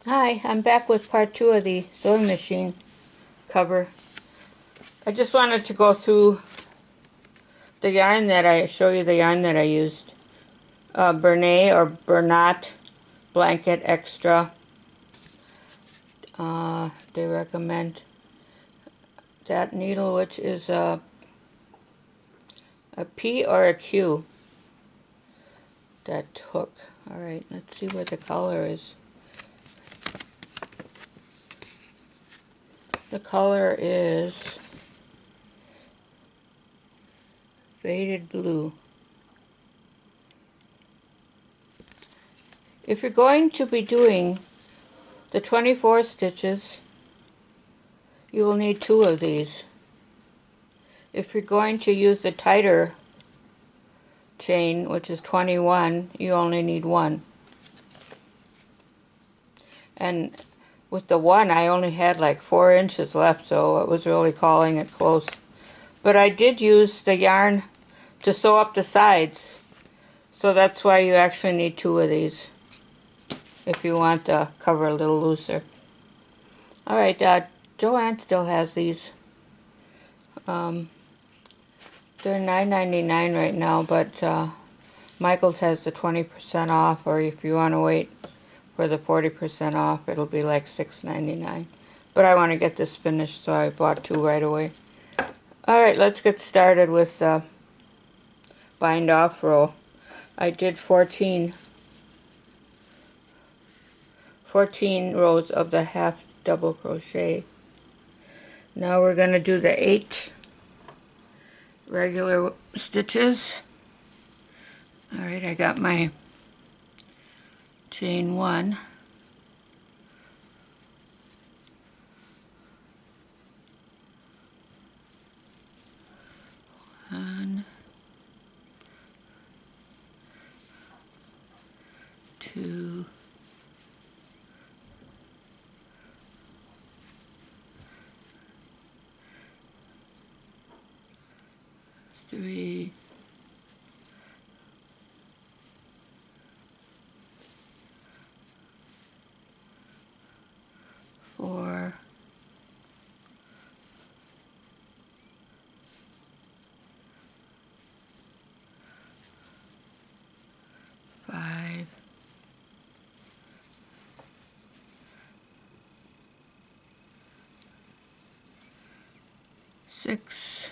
Hi, I'm back with part 2 of the sewing machine cover. I just wanted to go through the yarn that show you the yarn that I used. Bernat or Bernat Blanket Extra. They recommend that needle, which is a P or a Q. That hook. Alright, let's see what the color is. The color is faded blue. If you're going to be doing the 24 stitches, you will need 2 of these. If you're going to use the tighter chain, which is 21, you only need 1. And with the 1, I only had like 4 inches left, so it was really calling it close. But I did use the yarn to sew up the sides, so that's why you actually need 2 of these if you want the cover a little looser. Alright, Joann still has these. They're $9.99 right now, but Michael's has the 20% off, or if you want to wait for the 40% off, it'll be like $6.99. But I want to get this finished, so I bought 2 right away. Alright, let's get started with the bind off row. I did 14 rows of the half double crochet. Now we're going to do the 8 regular stitches. Alright, I got my chain 1. One, 2, 3, 4, 5, 6,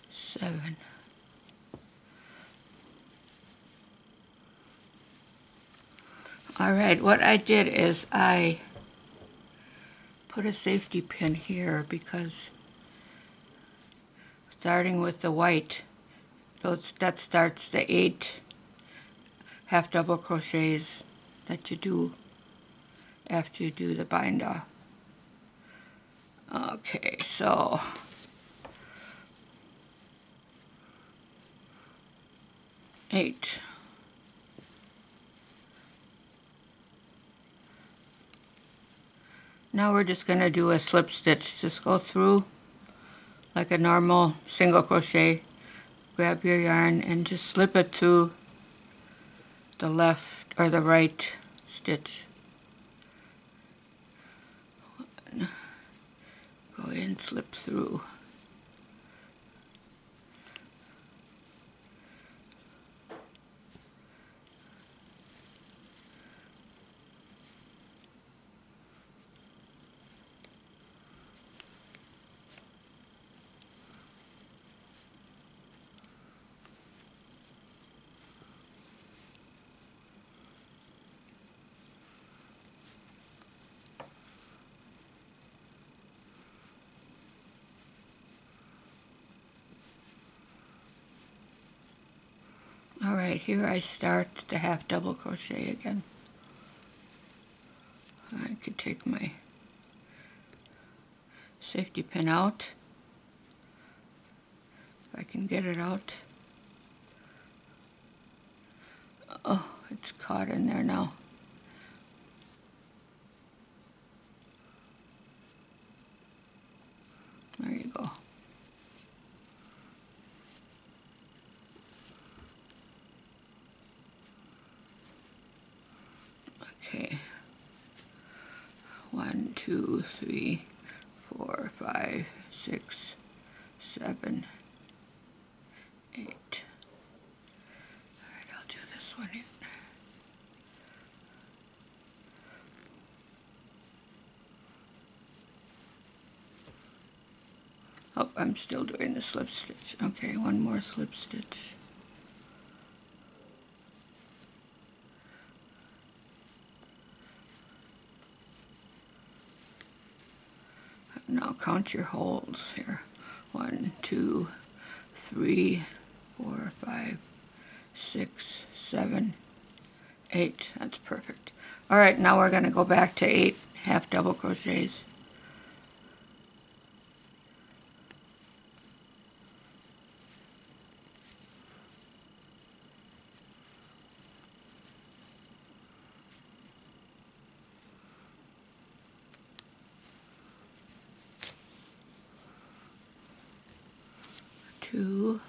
7. Alright, what I did is I put a safety pin here because starting with the white, that starts the 8 half double crochets that you do after you do the bind off. Okay, so eight. Now we're just going to do a slip stitch. Just go through like a normal single crochet. Grab your yarn and just slip it through the left or the right stitch. Go in, slip through. Alright, here I start the half double crochet again. I could take my safety pin out, if I can get it out. Oh, it's caught in there now. There you go. 2, 3, 4, 5, 6, 7, 8. All right, I'll do this one here. Oh, I'm still doing the slip stitch. Okay, one more slip stitch. Now count your holes here. 1, 2, 3, 4, 5, 6, 7, 8. That's perfect. All right, now we're going to go back to 8 half double crochets. Two,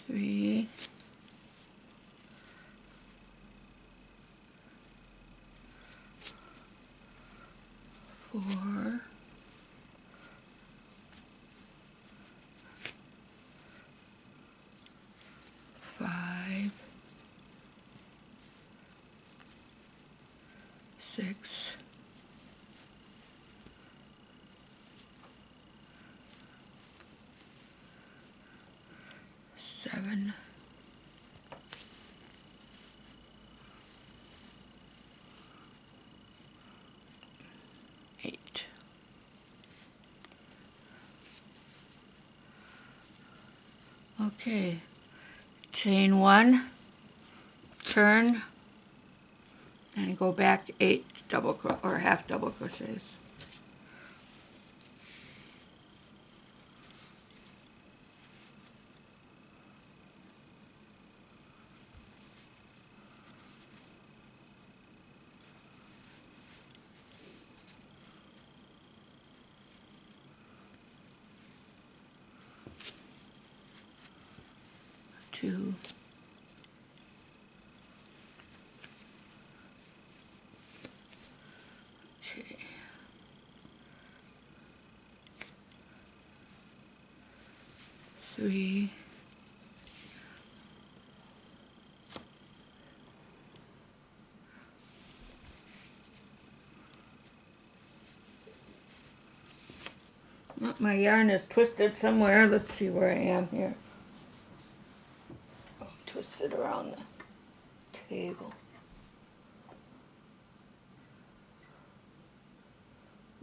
three, four, five, 6, 7, 8. Okay, chain 1, turn, and go back 8 double or half double crochets. Two, okay, 3, 'Well, my yarn is twisted somewhere. Let's see where I am here. Oh, twisted around the table.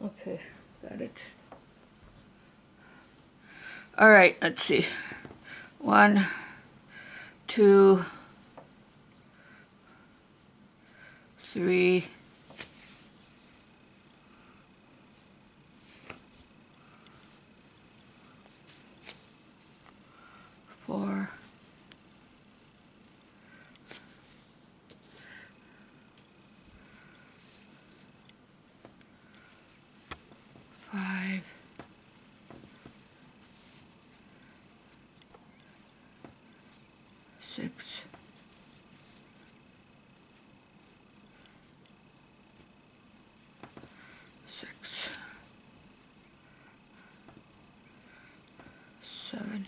Okay, got it. All right, let's see. 1, 2, 3, 4, 5, 6, 6, 7, 8.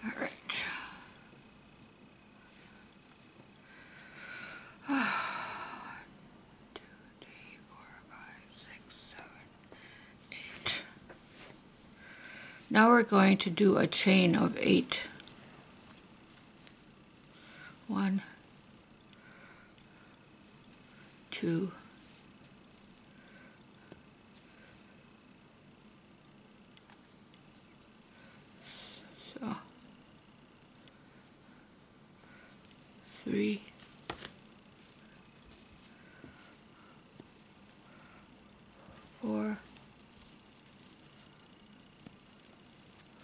All right. 1, 2, 3, 4, 5, 6, 7, 8. Now we're going to do a chain of 8. 1, 2, 3, 4,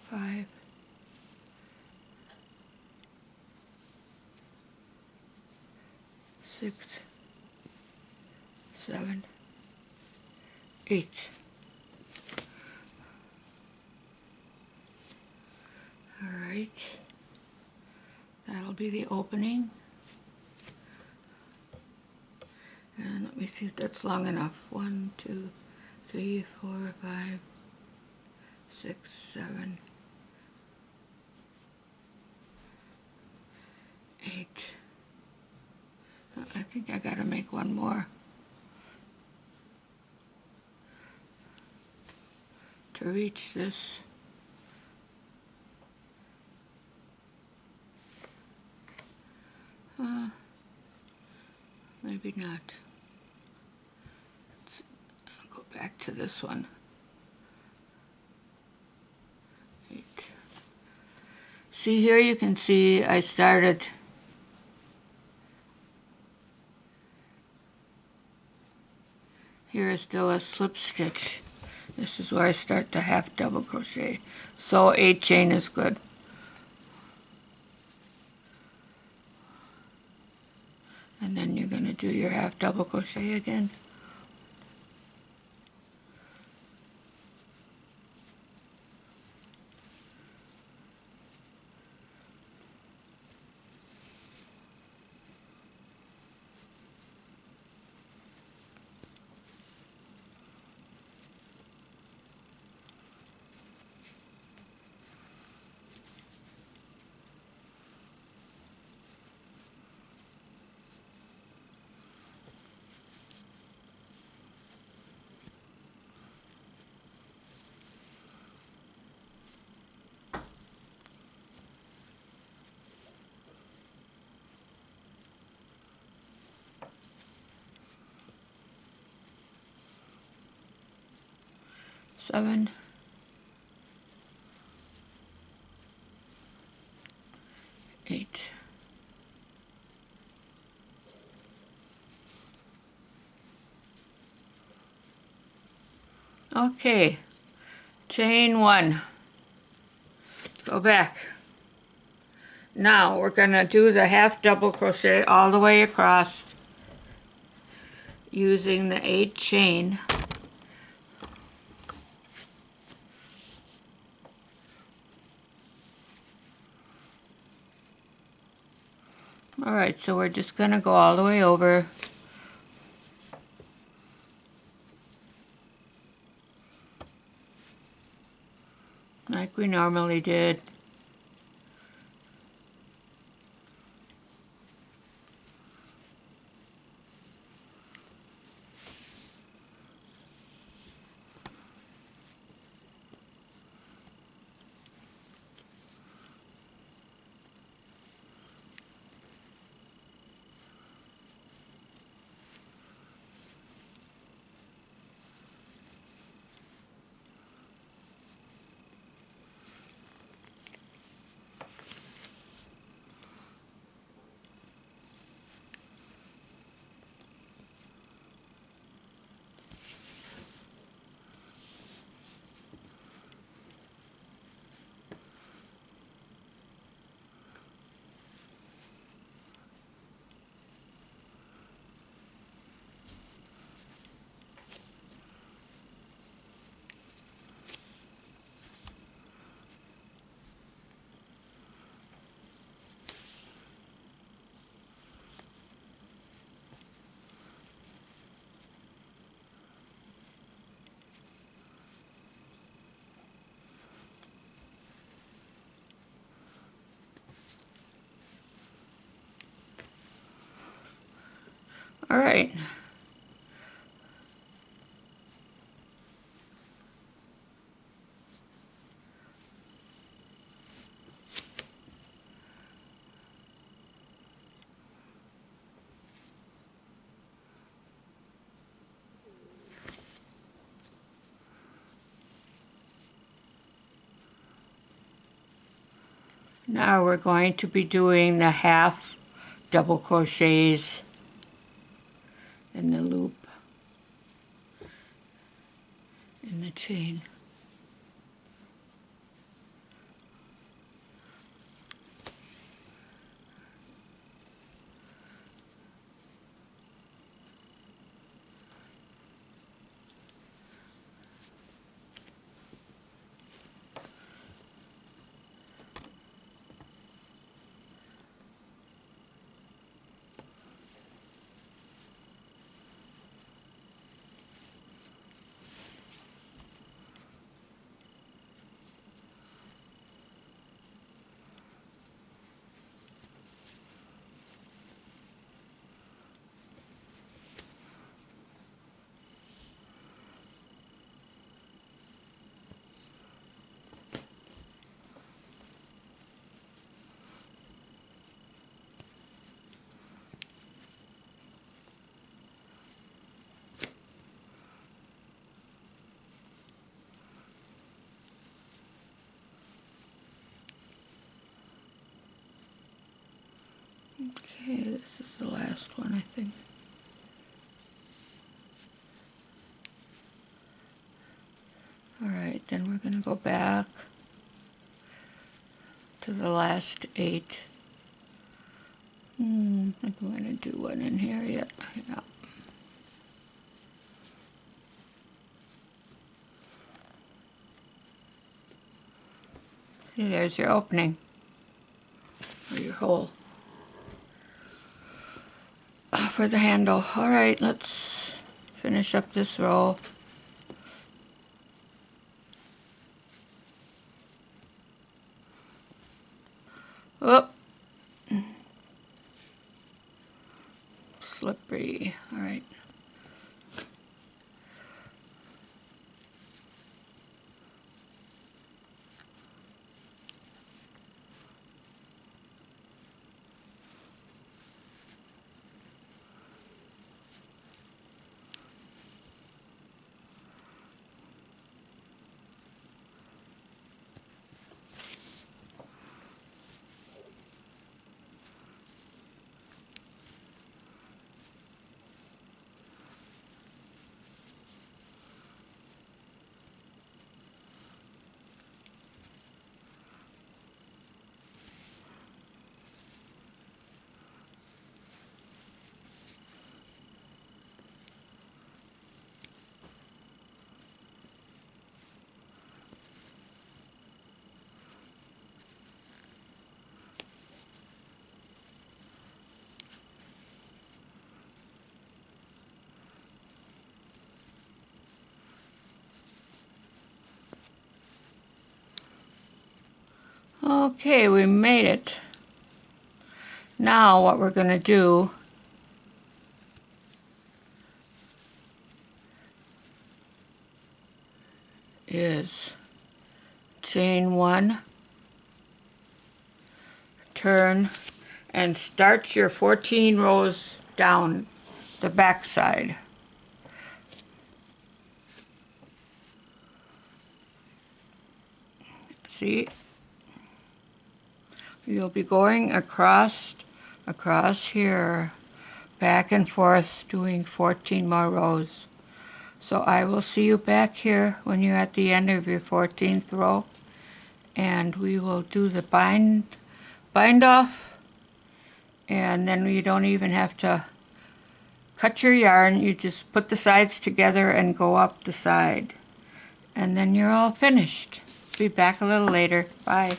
5, 6, 7, 8. All right, that'll be the opening. And let me see if that's long enough. 1, 2, 3, 4, 5, 6, 7, 8. I think I gotta make one more to reach this. Maybe not. I'll go back to this one. 8. See here, you can see I started here is still a slip stitch. This is where I start the half double crochet. So 8 chain is good. And then you're going to do your half double crochet again. Seven, 8. Okay, chain 1. Go back. Now we're going to do the half double crochet all the way across using the 8 chain. All right, so we're just going to go all the way over. Like we normally did. All right. Now we're going to be doing the half double crochets in the loop in the chain. Okay, this is the last one, I think. Alright, then we're going to go back to the last 8. I think I'm going to do one in here yet. Yeah. See, there's your opening, or your hole for the handle. Alright, let's finish up this row. Oh, slippery. Alright. Okay, we made it. Now what we're going to do is chain 1, turn, and start your 14 rows down the back side. See? You'll be going across here, back and forth, doing 14 more rows. So I will see you back here when you're at the end of your 14th row, and we will do the bind off, and then you don't even have to cut your yarn. You just put the sides together and go up the side, and then you're all finished. Be back a little later. Bye.